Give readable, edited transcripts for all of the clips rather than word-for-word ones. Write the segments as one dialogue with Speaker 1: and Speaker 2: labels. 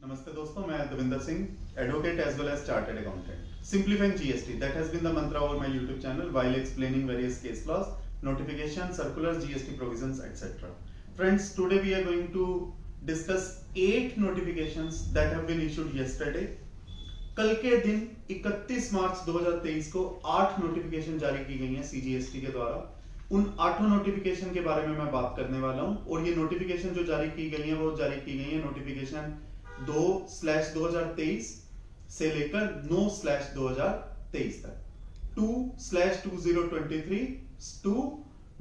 Speaker 1: Namaste दोस्तों, मैं Devinder Singh, advocate as well as chartered accountant. Simplifying GST, that has been the mantra over my YouTube channel while explaining various case laws, notifications, circulars, GST provisions, etc. Friends, today we are going to discuss 8 notifications that have been issued yesterday. कल के दिन 31 मार्च 2023 को 8 notification जारी की गई हैं CGST के द्वारा। उन 8 नोटिफिकेशन के बारे में मैं बात करने वाला हूं और ये नोटिफिकेशन जो जारी की गई है वो जारी की गई है नोटिफिकेशन 2/2023 से लेकर 9/2023 तक, 2/2023 to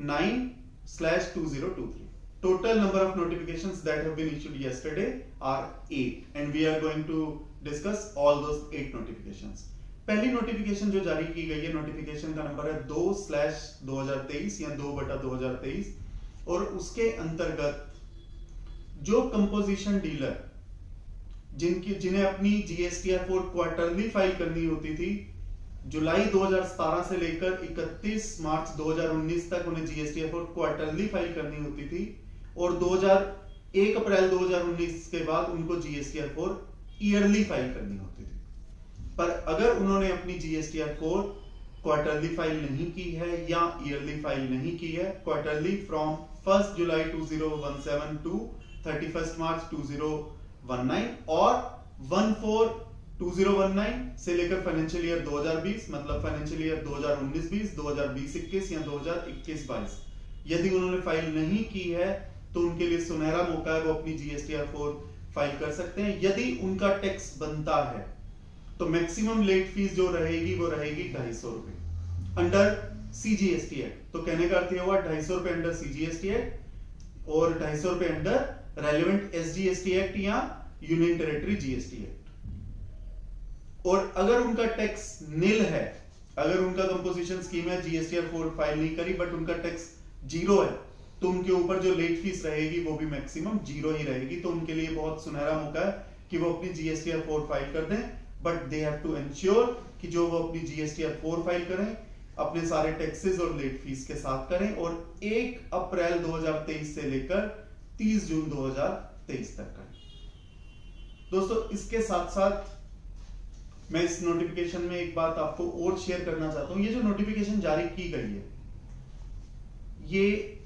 Speaker 1: 9/2023. Total number of notifications that have been issued yesterday are 8 and we are going to discuss all those 8 notifications. पहली नोटिफिकेशन जो जारी की गई है, नोटिफिकेशन का नंबर है 2/2023 या 2/2023 और उसके अंतर्गत जो कंपोजिशन डीलर जिन्हें अपनी GSTR 4 क्वार्टरली फाइल करनी होती थी, जुलाई 2017 से लेकर 31 मार्च 2019 तक उन्हें GSTR 4 क्वार्टरली फाइल करनी होती थी और 1 अप्रैल 2019 के बाद उनको GSTR 4 ईयरली फाइल करनी होती थी। पर अगर उन्होंने अपनी GSTR 4 क्वार्टरली फाइल नहीं की है या ईयरली फाइल नहीं की है, क्वार्टरली फ्रॉम 1 जुलाई 2017 टू 31 मार्च 2019 और 1/4/2019 से लेकर फाइनेंशियल ईयर 2020 मतलब फाइनेंशियल ईयर 2019-20, 2020-21 या 2021-22 यदि उन्होंने फाइल नहीं की है तो उनके लिए सुनहरा मौका है, वो अपनी GSTR 4 फाइल कर सकते हैं। यदि उनका टैक्स बनता है तो मैक्सिमम लेट फीस जो रहेगी वो रहेगी 250 रुपए अंडर CGST एक्ट। तो कहने का अर्थ हुआ 250 रुपए अंडर CGST एक्ट और 250 रुपए अंडर रेलेवेंट SGST एक्ट या यूनियन टेरिटरी GST एक्ट। और अगर उनका टैक्स नील है, अगर उनका कंपोजिशन स्कीम है GSTR 4 फाइल नहीं करी बट उनका टैक्स 0 है, तो उनके ऊपर जो लेट फीस रहेगी वो भी मैक्सिमम 0 ही रहेगी। तो उनके लिए बहुत सुनहरा मौका है कि वो अपनी GSTR 4 फाइल कर दें, but they have to ensure कि जो वो अपनी GSTR 4 फाइल करें अपने सारे टैक्सेस और लेट फीस के साथ करें और 1 अप्रैल 2023 से लेकर 30 जून 2023 तक करें। दोस्तों, इसके साथ साथ मैं इस नोटिफिकेशन में एक बात आपको और शेयर करना चाहता हूं। ये जो नोटिफिकेशन जारी की गई है, ये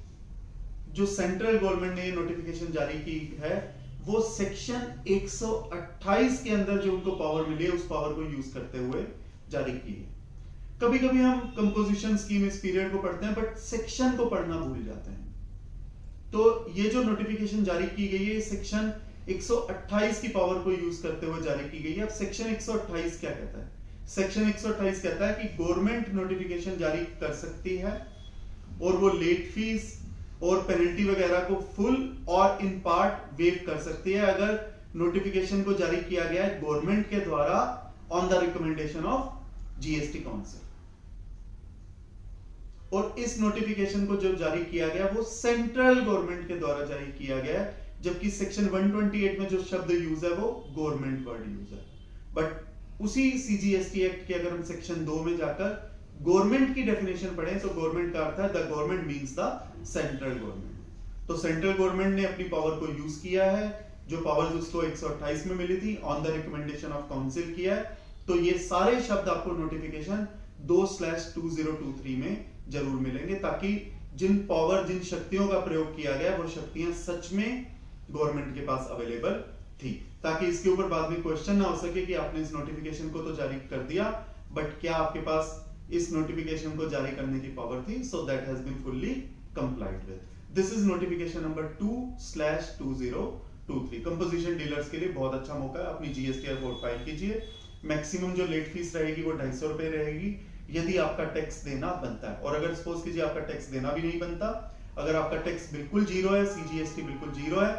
Speaker 1: जो सेंट्रल गवर्नमेंट ने ये नोटिफिकेशन जारी की है वो सेक्शन 128 के अंदर जो उनको पावर मिली है उस पावर को यूज करते हुए जारी की है। कभी कभी हम कंपोजिशन स्कीम इस पीरियड को पढ़ते हैं बट सेक्शन को पढ़ना भूल जाते हैं। तो ये जो नोटिफिकेशन जारी की गई है सेक्शन 128 की पावर को यूज करते हुए जारी की गई है। अब सेक्शन 128 क्या कहता है? सेक्शन 128 कहता है कि गवर्नमेंट नोटिफिकेशन जारी कर सकती है और वो लेट फीस और पेनल्टी वगैरह को फुल और इन पार्ट वेव कर सकती है अगर नोटिफिकेशन को जारी किया गया है गवर्नमेंट के द्वारा on the recommendation of GST council. और इस नोटिफिकेशन को जो जारी किया गया वो सेंट्रल गवर्नमेंट के द्वारा जारी किया गया है, जबकि सेक्शन 128 में जो शब्द यूज है वो गवर्नमेंट वर्ड यूज है। बट उसी CGST एक्ट के अगर हम सेक्शन 2 में जाकर गवर्नमेंट की डेफिनेशन पढ़ें तो गवर्नमेंट का अर्थ है the government means the central government. तो सेंट्रल गवर्नमेंट ने अपनी पावर को यूज किया है, जो पावर्स उसको 128 में मिली थी, on the recommendation of council किया है। तो ये सारे शब्द आपको नोटिफिकेशन 2/2023 में जरूर मिलेंगे, ताकि जिन शक्तियों का प्रयोग किया गया वो शक्तियां सच में गवर्नमेंट के पास अवेलेबल थी, ताकि इसके ऊपर बाद में क्वेश्चन ना हो सके कि आपने इस नोटिफिकेशन को तो जारी कर दिया बट क्या आपके पास इस नोटिफिकेशन को जारी करने की पावर थी? So that has been fully complied with. This is notification number 2/2023। Composition dealers के लिए बहुत अच्छा मौका है, अपनी GSTR 4 फाइल कीजिए। मैक्सिमम जो लेट फीस रहेगी वो 250 रुपए रहेगी यदि आपका टैक्स देना बनता है। और अगर सपोज कीजिए आपका टैक्स देना भी नहीं बनता, अगर आपका टैक्स बिल्कुल 0 है, CGST बिल्कुल 0 है,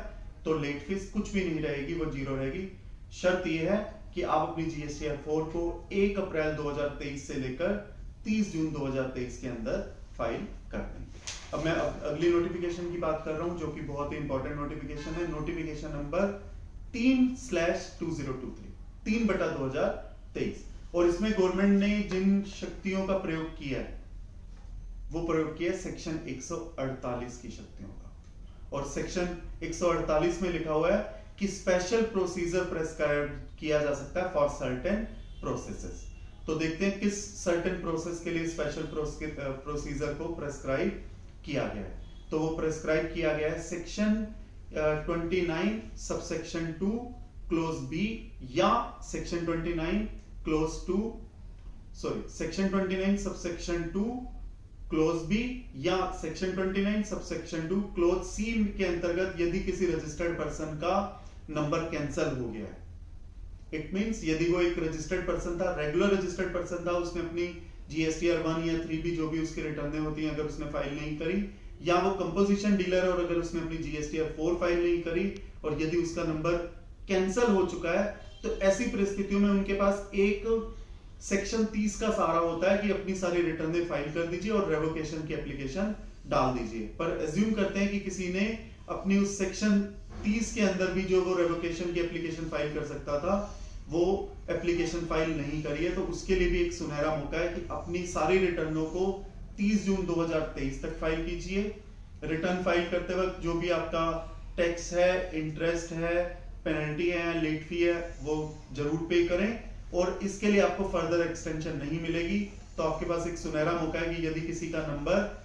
Speaker 1: तो लेट फीस कुछ भी नहीं रहेगी, वो 0 रहेगी। शर्त यह है कि आप अपनी GSTR 4 को 1 अप्रैल 2023 से लेकर 30 जून 2023 के अंदर फाइल कर दें। अब मैं अगली नोटिफिकेशन की बात कर रहा हूं जो कि बहुत ही इंपॉर्टेंट नोटिफिकेशन है, नोटिफिकेशन नंबर 3/2023, 3/2023। और इसमें गवर्नमेंट ने जिन शक्तियों का प्रयोग किया है वो प्रयोग किया सेक्शन 148 की शक्तियों का। और सेक्शन 148 में लिखा हुआ है कि स्पेशल प्रोसीजर प्रेस्क्राइब किया जा सकता है फॉर सर्टेन प्रोसेसेस। तो देखते हैं किस सर्टेन प्रोसेस के लिए स्पेशल प्रोसीजर को प्रेस्क्राइब किया गया है। तो वो प्रेस्क्राइब किया गया है सेक्शन 29 सबसेक्शन 2 क्लोज बी या section 29 clause 2 section 29 subsection 2 clause b या सेक्शन 29 सबसेक्शन 2 क्लोज सी के अंतर्गत यदि किसी रजिस्टर्ड पर्सन का नंबर कैंसिल हो गया है। इट मींस यदि वो एक रजिस्टर्ड पर्सन था, रेगुलर रजिस्टर्ड पर्सन था, उसने अपनी जीएसटीआर 1 या 3B जो भी उसकी रिटर्न होती हैं अगर उसने फाइल नहीं करी, या वो कंपोजिशन डीलर है और अगर उसने अपनी जीएसटीआर 4 फाइल नहीं करी और यदि उसका नंबर कैंसिल हो चुका है, तो ऐसी परिस्थितियों में उनके पास एक सेक्शन 30 का सहारा होता है कि अपनी सारी रिटर्न फाइल कर दीजिए और रेवोकेशन की एप्लीकेशन डाल दीजिए। पर एज्यूम करते हैं कि किसी ने अपनी उस सेक्शन 30 के अंदर भी जो वो रेवोकेशन की एप्लीकेशन फाइल कर सकता था वो एप्लीकेशन फाइल नहीं करी है, तो उसके लिए भी एक सुनहरा मौका है कि अपनी सारी रिटर्नों को 30 जून 2023 तक फाइल कीजिए। रिटर्न फाइल करते वक्त जो भी आपका टैक्स है, इंटरेस्ट है, पेनल्टी है, लेट फी है, वो जरूर पे करें और इसके लिए आपको फर्दर एक्सटेंशन नहीं मिलेगी। तो आपके पास एक सुनहरा मौका है कि यदि किसी का number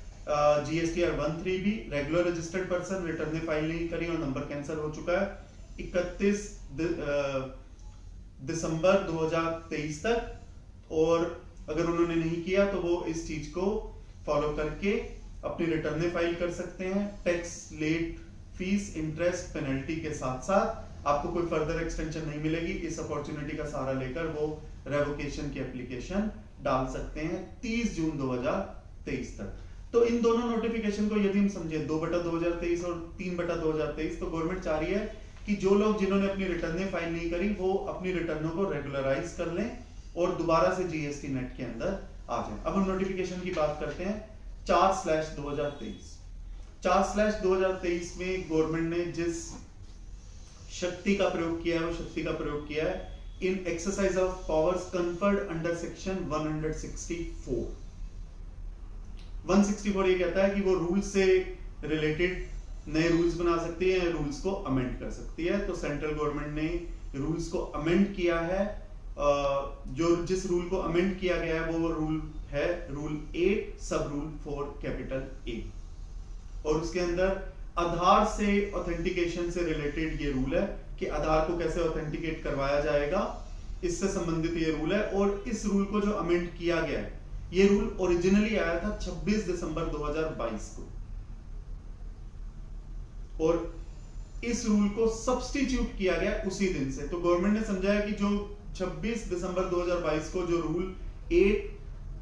Speaker 1: GSTR 13B regular registered person return file नहीं करी और नंबर कैंसिल हो चुका है 31 दिसंबर 2023 तक, और अगर उन्होंने नहीं किया तो वो इस चीज को फॉलो करके अपनी रिटर्न फाइल कर सकते हैं। Tax, late fees, interest, penalty के साथ साथ आपको कोई फर्दर एक्सटेंशन नहीं मिलेगी। इस अपॉर्चुनिटी का सहारा लेकर वो रेवोकेशन की एप्लीकेशन डाल सकते हैं 30 जून 2023 तक। तो इन दोनों नोटिफिकेशन को यदि हम समझे 2/2023 और 3/2023, तो गवर्नमेंट चाह रही है कि जो लोग जिन्होंने अपनी रिटर्न फाइल नहीं करी वो अपनी रिटर्नों को रेगुलराइज कर लें और दोबारा से जीएसटी नेट के अंदर आ जाए। अब हम नोटिफिकेशन की बात करते हैं 4/2023। 4/2023 में गवर्नमेंट ने जिस शक्ति का प्रयोग किया है वो शक्ति का प्रयोग किया है in exercise of powers conferred under section 164। 164 ये कहता है कि वो रूल से रिलेटेड नए रूल्स बना सकती है, रूल्स को अमेंड कर सकती है। तो सेंट्रल गवर्नमेंट ने रूल्स को अमेंड किया है। जो जिस रूल को अमेंड किया गया है वो रूल है रूल 8 सब रूल 4 कैपिटल A, और उसके अंदर आधार से ऑथेंटिकेशन से रिलेटेड ये रूल है कि आधार को कैसे ऑथेंटिकेट करवाया जाएगा, इससे संबंधित ये रूल है। और इस रूल को जो अमेंड किया गया है, ये रूल ओरिजिनली आया था 26 दिसंबर 2022 को, और इस रूल को सब्स्टिट्यूट किया गया उसी दिन से। तो गवर्नमेंट ने समझा है कि जो 26 दिसंबर 2022 को जो रूल 8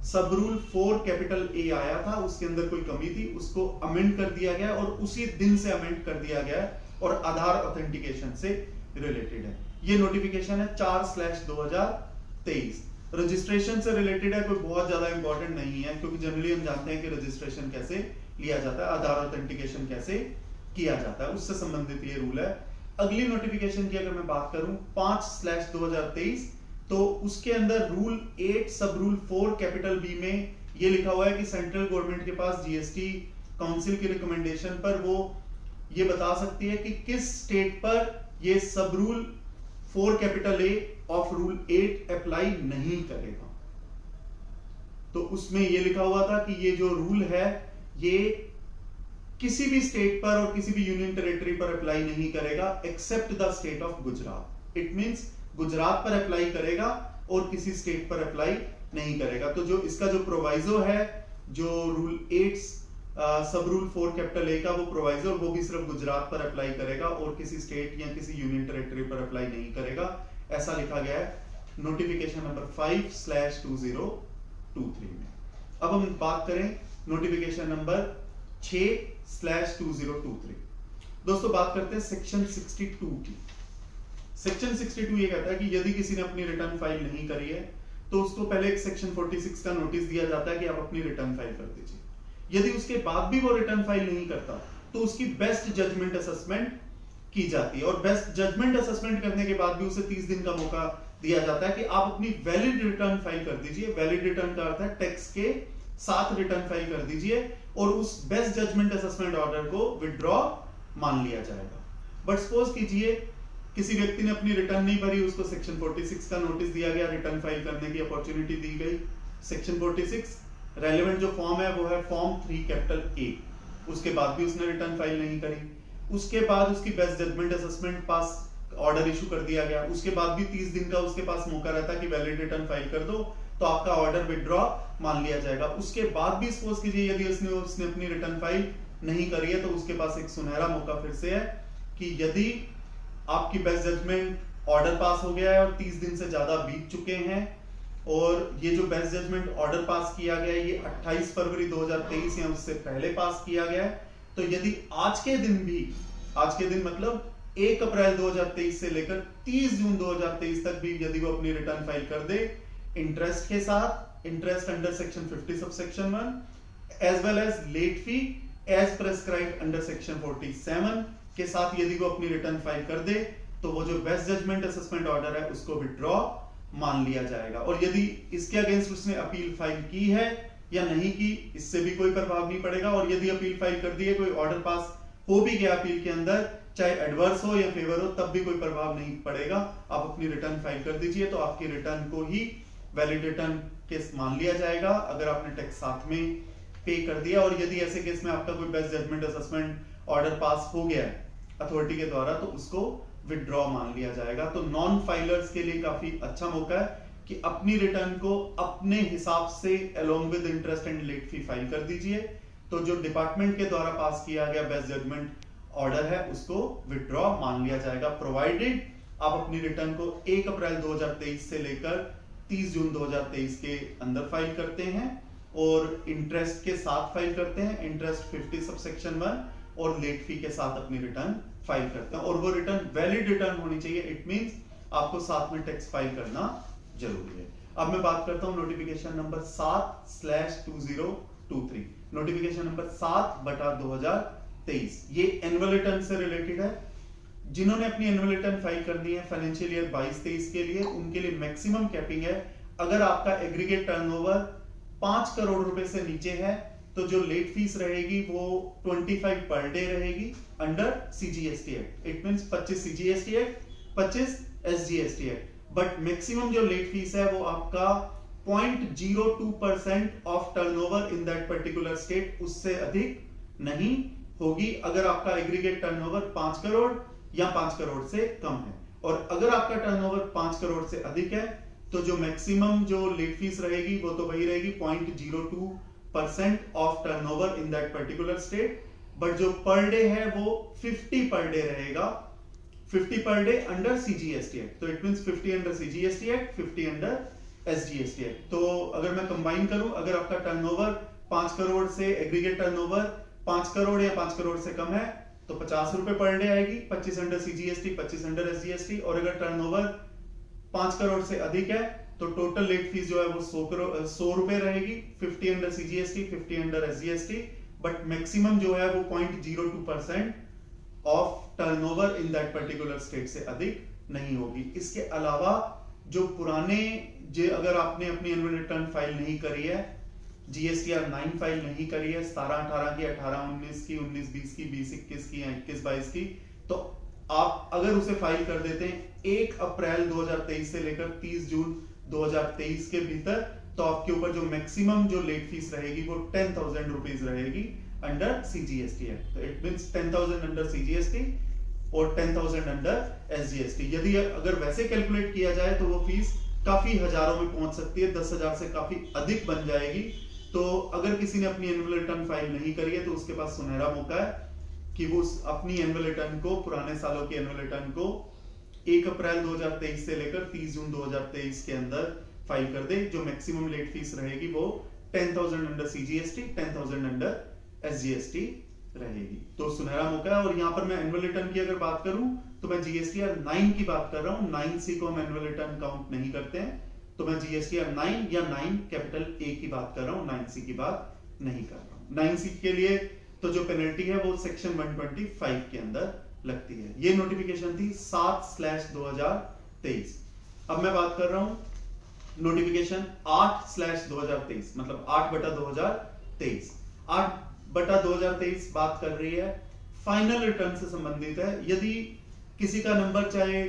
Speaker 1: सब रूल 4 कैपिटल A आया था उसके अंदर कोई कमी थी, उसको अमेंड कर दिया गया और उसी दिन से अमेंड कर दिया गया और आधार ऑथेंटिकेशन से रिलेटेड है। ये नोटिफिकेशन है 4/2023। रजिस्ट्रेशन से रिलेटेड है, कोई बहुत ज्यादा इंपॉर्टेंट नहीं है क्योंकि जनरली हम जानते हैं कि रजिस्ट्रेशन कैसे लिया जाता है, आधार ऑथेंटिकेशन कैसे किया जाता है, उससे संबंधित ये रूल है। अगली नोटिफिकेशन की अगर मैं बात करूं 5/2023, तो उसके अंदर रूल 8 सब रूल 4 कैपिटल B में ये लिखा हुआ है कि सेंट्रल गवर्नमेंट के पास जीएसटी काउंसिल की रिकमेंडेशन पर वो ये बता सकती है कि किस स्टेट पर ये सब rule 4 capital A of rule 8 apply नहीं करेगा। तो उसमें ये लिखा हुआ था कि ये जो रूल है ये किसी भी स्टेट पर और किसी भी यूनियन टेरिटरी पर अप्लाई नहीं करेगा except the state of Gujarat. It means Gujarat पर अप्लाई करेगा और किसी स्टेट पर अप्लाई नहीं करेगा। तो जो इसका जो प्रोवाइजो है, जो रूल 8 सब रूल 4 कैपिटल A का वो प्रोवाइजो, वो भी सिर्फ गुजरात पर अप्लाई करेगा और किसी स्टेट या किसी यूनियन टेरिटरी पर अप्लाई नहीं करेगा, ऐसा लिखा गया है नोटिफिकेशन नंबर 5/2023 में। अब हम बात करें नोटिफिकेशन नंबर 6/2023। दोस्तों बात करते हैं सेक्शन 62 की। सेक्शन 62 ये कहता है कि यदि किसी ने अपनी रिटर्न फाइल नहीं करी है तो उसको पहले एक सेक्शन 46 का नोटिस दिया जाता है कि आप अपनी रिटर्न फाइल कर दीजिए। यदि उसके बाद भी वो रिटर्न फाइल नहीं करता तो उसकी बेस्ट जजमेंट असेसमेंट की जाती है, और बेस्ट जजमेंट असेसमेंट करने के बाद भी उसे 30 दिन का मौका दिया जाता है कि आप अपनी वैलिड रिटर्न फाइल कर दीजिए। वैलिड रिटर्न का अर्थ है टैक्स के साथ रिटर्न फाइल कर दीजिए और उस बेस्ट जजमेंट असेसमेंट ऑर्डर को विड्रॉ मान लिया जाएगा। बट सपोज कीजिए किसी व्यक्ति ने अपनी रिटर्न नहीं भरी, उसको सेक्शन 46 का नोटिस दिया गया, रिटर्न फाइल करने की अपॉर्चुनिटी दी गई। सेक्शन 46 रेलेवेंट जो फॉर्म है वो है फॉर्म 3 कैपिटल ए। उसके बाद भी उसने रिटर्न फाइल नहीं करी। उसके बाद उसकी बेस्ट जजमेंट असेसमेंट पास ऑर्डर इशू कर दिया गया। उसके बाद भी 30 दिन का उसके पास मौका रहता कि वैलिड रिटर्न फाइल कर दो, तो आपका ऑर्डर विड्रॉ मान लिया जाएगा। उसके बाद भी सपोज कीजिए यदि उसने अपनी रिटर्न फाइल नहीं करी है, तो उसके पास एक सुनहरा मौका फिर से है कि यदि आपकी बेस्ट जजमेंट ऑर्डर पास हो गया है और 30 दिन से ज्यादा बीत चुके हैं और ये जो बेस्ट जजमेंट ऑर्डर पास किया गया है ये 28 फरवरी 2023 या उससे पहले पास किया गया है, तो यदि आज के दिन मतलब 1 अप्रैल 2023 से लेकर 30 जून 2023 तक भी यदि वो अपनी रिटर्न फाइल कर दे इंटरेस्ट के साथ, interest under section 50 subsection 1 as well as late fee as prescribed under section 47 के साथ यदि वो अपनी रिटर्न फाइल कर दे, तो वो जो बेस्ट जजमेंट असेसमेंट ऑर्डर है उसको विड्रॉ मान लिया जाएगा। और यदि इसके अगेंस्ट उसने अपील फाइल की है या नहीं की, इससे भी कोई प्रभाव नहीं पड़ेगा। और यदि अपील फाइल कर दी है, कोई ऑर्डर पास हो भी गया अपील के अंदर, चाहे एडवर्स हो या फेवर हो, तब भी कोई प्रभाव नहीं पड़ेगा। आप अपनी रिटर्न फाइल कर दीजिए तो आपकी रिटर्न को ही वैलिड रिटर्न केस मान लिया जाएगा अगर आपने टैक्स साथ में पे कर दिया। और यदि ऐसे केस में आपका कोई best judgement assessment order pass हो गया है अथॉरिटी के द्वारा, तो उसको विड्रॉ मान लिया जाएगा। तो नॉन फाइलर्स के लिए काफी अच्छा मौका है कि अपनी रिटर्न को अपने हिसाब से along with interest and late fee file कर दीजिए। तो जो डिपार्टमेंट के द्वारा पास किया गया बेस्ट जजमेंट ऑर्डर है उसको विड्रॉ मान लिया जाएगा, प्रोवाइडेड आप अपनी रिटर्न को 1 अप्रैल 2023 से लेकर 30 जून 2023 के अंदर फाइल करते हैं और इंटरेस्ट के साथ फाइल करते हैं, इंटरेस्ट 50 सबसेक्शन 1 और लेट फी के साथ अपनी रिटर्न फाइल करते हैं। और वो रिटर्न वैलिड रिटर्न होनी चाहिए, इट मींस आपको साथ में टैक्स फाइल करना जरूरी है। अब मैं बात करता हूं नोटिफिकेशन नंबर 7/2023, नोटिफिकेशन नंबर 7/2023। ये एनुअल रिटर्न से रिलेटेड है। जिन्होंने अपनी एनुअल रिटर्न फाइल करनी है फाइनेंशियल ईयर 22-23 के लिए, उनके लिए मैक्सिमम कैपिंग है। अगर आपका एग्रीगेट टर्नओवर 5 करोड़ रुपए से नीचे है तो जो लेट फीस रहेगी वो 25 पर डे रहेगी under CGST act. It means 25 CGST act, 25 SGST act. But maximum जो लेट फीस है वो आपका 0.02% of turnover in that particular state, उससे अधिक नहीं होगी अगर आपका एग्रीगेट टर्नओवर 5 करोड़ या 5 करोड़ से कम है। और अगर आपका टर्नओवर 5 करोड़ से अधिक है तो जो मैक्सिमम जो लेट फीस रहेगी वो तो वही रहेगी 0.02% of turnover in that particular state. But जो पर डे है वो 50 पर डे रहेगा, 50 per day under CGST act. तो it means 50 under CGST act, 50 under SGST act. तो अगर मैं कंबाइन करूं, अगर आपका टर्नओवर 5 करोड़ से एग्रीगेट टर्नओवर 5 करोड़ या 5 करोड़ से कम है तो 50 रुपए पर डे आएगी, 25 अंडर CGST, 25 अंडर SGST। और अगर टर्नओवर 5 करोड़ से अधिक है तो टोटल लेट फीस जो है वो 100 रुपए रहेगी, 50 under CGST, 50 under SGST। But maximum जो है वो 0.02% of turnover in that particular state से अधिक नहीं होगी। इसके अलावा जो पुराने अगर आपने अपनी एनुअल रिटर्न फाइल नहीं करी है, GSTR 9 फाइल नहीं करी है 17-18 की, 18-19 की, 19-20 की, 20-21 की या 21-22 की, तो आप अगर उसे फाइल कर देते हैं 1 अप्रैल 2023 से लेकर 30 जून 2023 के भीतर, तो आपके ऊपर जो मैक्सिमम जो लेट फीस रहेगी वो 10,000 रुपीज रहेगी अंडर CGST एक्ट। तो इट मींस 10,000 अंडर CGST और 10,000 अंडर SGST। यदि अगर वैसे कैलकुलेट किया जाए तो वो फीस काफी हजारों में पहुंच सकती है, 10,000 से काफी अधिक बन जाएगी। तो अगर किसी ने अपनी एनुअल रिटर्न फाइल नहीं करी है तो उसके पास सुनहरा मौका है कि वो अपनी एनुअल रिटर्न को, पुराने सालों की एनुअल रिटर्न को 1 अप्रैल 2023 से लेकर 30 जून 2023 के अंदर फाइल कर दे। जो मैक्सिमम लेट फीस रहेगी वो 10,000 अंडर CGST, 10,000 अंडर SGST रहेगी। तो सुनहरा मौका है। और यहाँ पर मैं एनुअल रिटर्न की अगर बात करूं तो मैं GSTR 9 की बात कर रहा हूं, 9C को हम एनुअल रिटर्न काउंट नहीं करते हैं, तो मैं GSTR 9 या 9 कैपिटल A की बात कर रहा हूं, 9C की बात नहीं कर रहा हूं। 9C के लिए तो जो पेनल्टी है वो सेक्शन 125 के अंदर लगती है। ये नोटिफिकेशन थी 7/2023। अब मैं बात कर रहा हूं नोटिफिकेशन 8/2023, मतलब 8/2023। 8/2023 बात कर रही है फाइनल रिटर्न से संबंधित है। यदि किसी का नंबर चाहे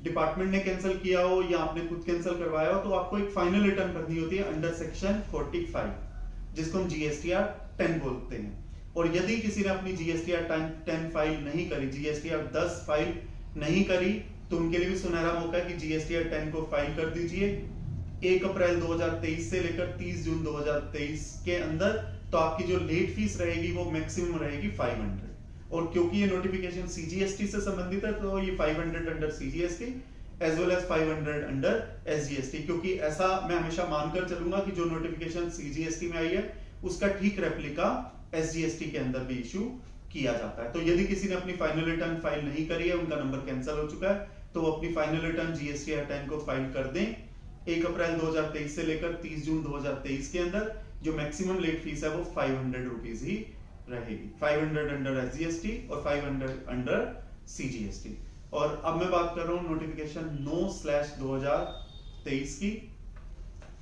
Speaker 1: डिपार्टमेंट ने कैंसिल किया हो या आपने खुद कैंसिल करवाया हो, तो आपको एक फाइनल रिटर्न भरनी होती है अंडर सेक्शन 45, जिसको हम GSTR 10 बोलते हैं। और यदि किसी ने अपनी GSTR 10 फाइल नहीं करी, GSTR 10 फाइल नहीं करी, तो उनके लिए भी सुनहरा मौका है कि GSTR 10 को फाइल कर दीजिए 1 अप्रैल 2023 से लेकर 30 जून 2023 के अंदर। तो आपकी जो लेट फीस रहेगी वो मैक्सिमम रहेगी 500। और क्योंकि ये नोटिफिकेशन CGST से संबंधित है, तो ये 500 under CGST as well as 500 under SGST, क्योंकि ऐसा मैं हमेशा मानकर चलूंगा कि जो नोटिफिकेशन CGST में आई है उसका ठीक रेप्लिका SGST के अंदर भी इशू किया जाता है। तो यदि किसी ने अपनी फाइनल रिटर्न फाइल नहीं करी है, उनका नंबर कैंसिल हो चुका है, तो वो अपनी फाइनल रिटर्न GSTR 10 को फाइल कर दें 1 अप्रैल 2023 से लेकर 30 जून 2023 के अंदर। जो मैक्सिमम लेट फीस है वो 500 रुपीज ही रहेगी, 500 अंडर SGST और 500 अंडर CGST। और अब मैं बात कर रहा हूं नोटिफिकेशन 9/2023 की।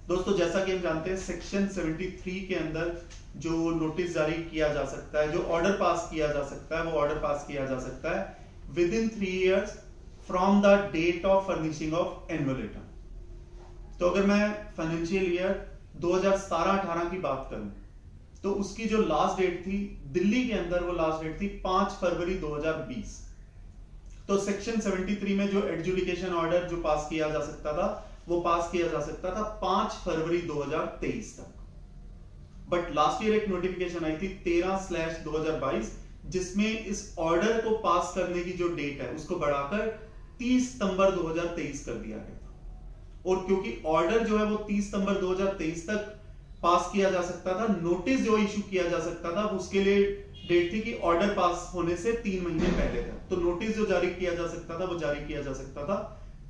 Speaker 1: दोस्तों जैसा कि हम जानते हैं सेक्शन 73 के अंदर जो नोटिस जारी किया जा सकता है, जो ऑर्डर पास किया जा सकता है, वो ऑर्डर पास किया जा सकता है within 3 years from the date of furnishing of annual return. तो अगर मैं फाइनेंशियल ईयर 2017-18 की बात करूं, तो उसकी जो लास्ट डेट थी दिल्ली के अंदर, वो लास्ट डेट थी 5 फरवरी 2020। तो सेक्शन 73 में जो एडजुडिकेशन ऑर्डर जो पास किया जा सकता था, वो पास किया जा सकता था 5 फरवरी 2023 तक। बट लास्ट ईयर एक नोटिफिकेशन आई थी 13/2022, जिसमें इस ऑर्डर को पास करने की जो डेट है उसको बढ़ाकर 30 सितंबर 2023 कर दिया गया था। और क्योंकि ऑर्डर जो है वो 30 सितंबर 2023 तक पास किया जा सकता था, नोटिस जो इशू किया जा सकता था उसके लिए डेट थी कि ऑर्डर पास होने से 3 महीने पहले था। तो नोटिस जो जारी किया जा सकता था वो जारी किया जा सकता था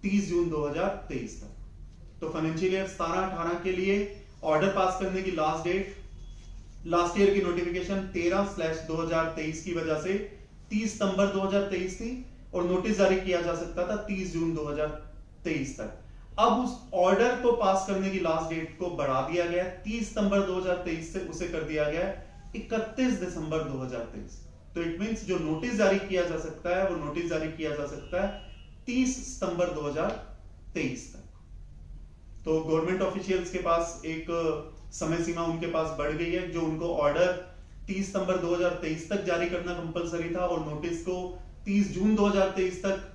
Speaker 1: 30 जून 2023 तक। तो फाइनेंशियल ईयर 17-18 के लिए ऑर्डर पास करने की लास्ट डेट लास्ट ईयर की नोटिफिकेशन 13/2023 की वजह से 30 सितंबर 2023 थी, और नोटिस जारी किया जा सकता था 30 जून 2023 तक। अब उस ऑर्डर को पास करने की लास्ट डेट को बढ़ा दिया गया 30 सितंबर 2023 से उसे कर दिया गया 31 दिसंबर 2023। तो इट मींस जो नोटिस जारी किया जा सकता है वो नोटिस जारी किया जा सकता है 30 सितंबर 2023 तक। तो गवर्नमेंट ऑफिशियल्स के पास एक समय सीमा उनके पास बढ़ गई है। जो उनको ऑर्डर 30 सितंबर 2023 तक जारी करना कंपलसरी था और नोटिस को 30 जून 2023 तक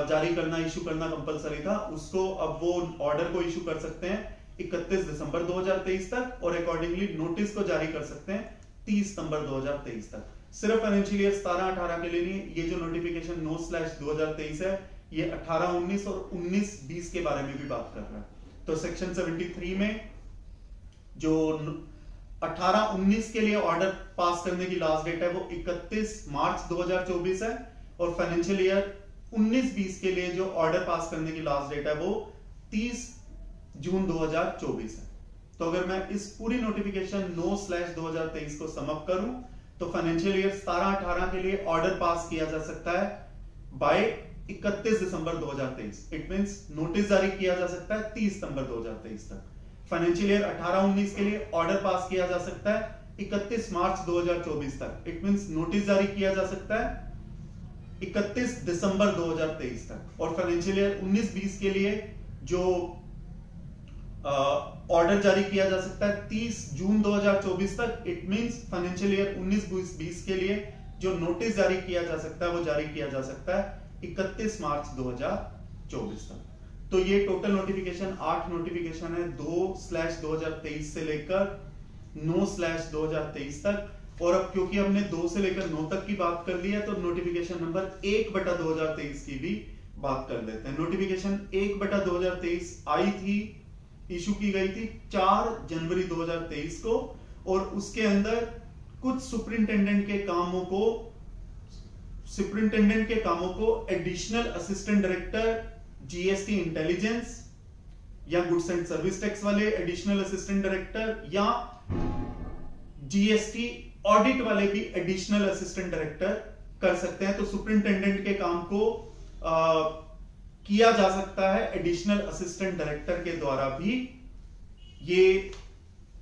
Speaker 1: जारी करना, इशू करना कंपलसरी था, उसको अब वो ऑर्डर को इशू कर सकते हैं 31 दिसंबर 2023 तक, और अकॉर्डिंगली नोटिस को जारी कर सकते हैं 30 सितंबर 2023 तक। सिर्फ फाइनेंशियल ईयर 17-18 के लिए नहीं, ये जो नोटिफिकेशन 9/2023 है ये 18-19 और 19-20 के बारे में भी बात कर रहा है। तो सेक्शन 73 में जो 18-19 के लिए ऑर्डर पास करने की लास्ट डेट है वो 31 मार्च 2024 है, और फाइनेंशियल ईयर 19-20 के लिए जो ऑर्डर पास करने की लास्ट डेट है वो 30 जून 2024 है। तो अगर मैं इस पूरी नोटिफिकेशन 9/2023 को सम अप करूं, तो फाइनेंशियल ईयर 17-18 के लिए ऑर्डर पास किया जा सकता है बाय 31 दिसंबर 2023। इट मींस नोटिस जारी किया जा सकता है 30 सितंबर 2023 तक। फाइनेंशियल ईयर 18-19 के लिए ऑर्डर पास किया जा सकता है 31 मार्च 2024 तक। इट मींस नोटिस जारी किया जा सकता है 31 दिसंबर 2023 तक। और फाइनेंशियल ईयर 19-20 के लिए जो ऑर्डर जारी किया जा सकता है 30 जून 2024 तक। इट मींस फाइनेंशियल ईयर 19-20 के लिए जो नोटिस जारी किया जा सकता है वो जारी किया जा सकता है 31 मार्च 2024 तक। तो ये टोटल नोटिफिकेशन 8 नोटिफिकेशन है 2/2023 से लेकर 9/2023 तक। और अब क्योंकि हमने 2 से लेकर 9 तक की बात कर ली है, तो नोटिफिकेशन नंबर 1/2023 की भी बात कर लेते हैं। नोटिफिकेशन 1/2023 आई थी, इशू की गई थी 4 जनवरी 2023 को, और उसके अंदर कुछ सुपरिंटेंडेंट के कामों को additional assistant director GST intelligence या गुड्स एंड सर्विस टैक्स वाले एडिशनल असिस्टेंट डायरेक्टर या जीएसटी ऑडिट वाले भी एडिशनल असिस्टेंट डायरेक्टर कर सकते हैं। तो सुपरिंटेंडेंट के काम को किया जा सकता है एडिशनल असिस्टेंट डायरेक्टर के द्वारा भी। ये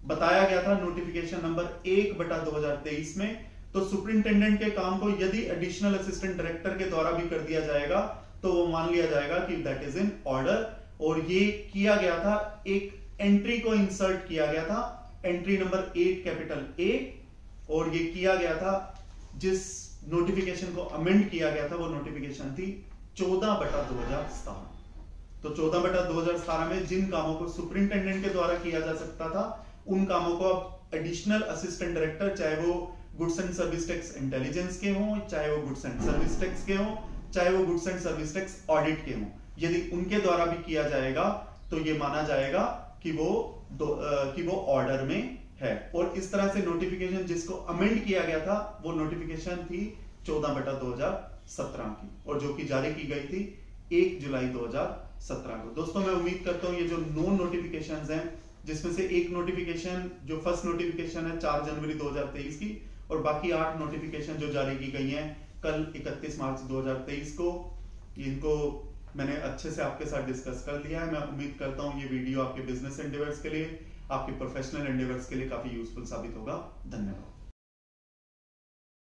Speaker 1: बताया गया था नोटिफिकेशन नंबर 1/2023 में। तो सुपरिंटेंडेंट के काम को यदि एडिशनल असिस्टेंट डायरेक्टर के द्वारा भी कर दिया जाएगा तो वो मान लिया जाएगा कि दैट इज इन ऑर्डर। और ये किया गया था, एक एंट्री को इंसर्ट किया गया था, एंट्री नंबर 8 कैपिटल ए, और ये किया गया था, जिस नोटिफिकेशन को अमेंड किया गया था वो नोटिफिकेशन थी 14/2017। तो 14/2017 में जिन कामों को सुपरिंटेंडेंट के द्वारा किया जा सकता था उन कामों को अब एडिशनल असिस्टेंट डायरेक्टर, चाहे वो goods and service tax intelligence के हों, चाहे वो गुड्स एंड सर्विस टैक्स के हों, चाहे वो goods and service tax audit के हों, यदि उनके द्वारा भी किया जाएगा तो ये माना जाएगा कि वो ऑर्डर में है। और इस तरह से नोटिफिकेशन जिसको अमेंड किया गया था वो नोटिफिकेशन थी 14/2017 की, और जो कि जारी की गई थी 1 जुलाई 2017 को। दोस्तों मैं उम्मीद करता हूं ये जो 9 नोटिफिकेशंस हैं, जिसमें से एक नोटिफिकेशन जो फर्स्ट नोटिफिकेशन है 4 जनवरी 2023 की, और बाकी 8 नोटिफिकेशन जो जारी की गई हैं कल 31 मार्च 2023 को, इनको मैंने अच्छे से आपके साथ डिस्कस कर लिया है। मैं उम्मीद करता हूं ये वीडियो आपके बिजनेस एंडेवर्स के लिए, आपके प्रोफेशनल एंडेवर्स के लिए काफी यूजफुल साबित होगा। धन्यवाद।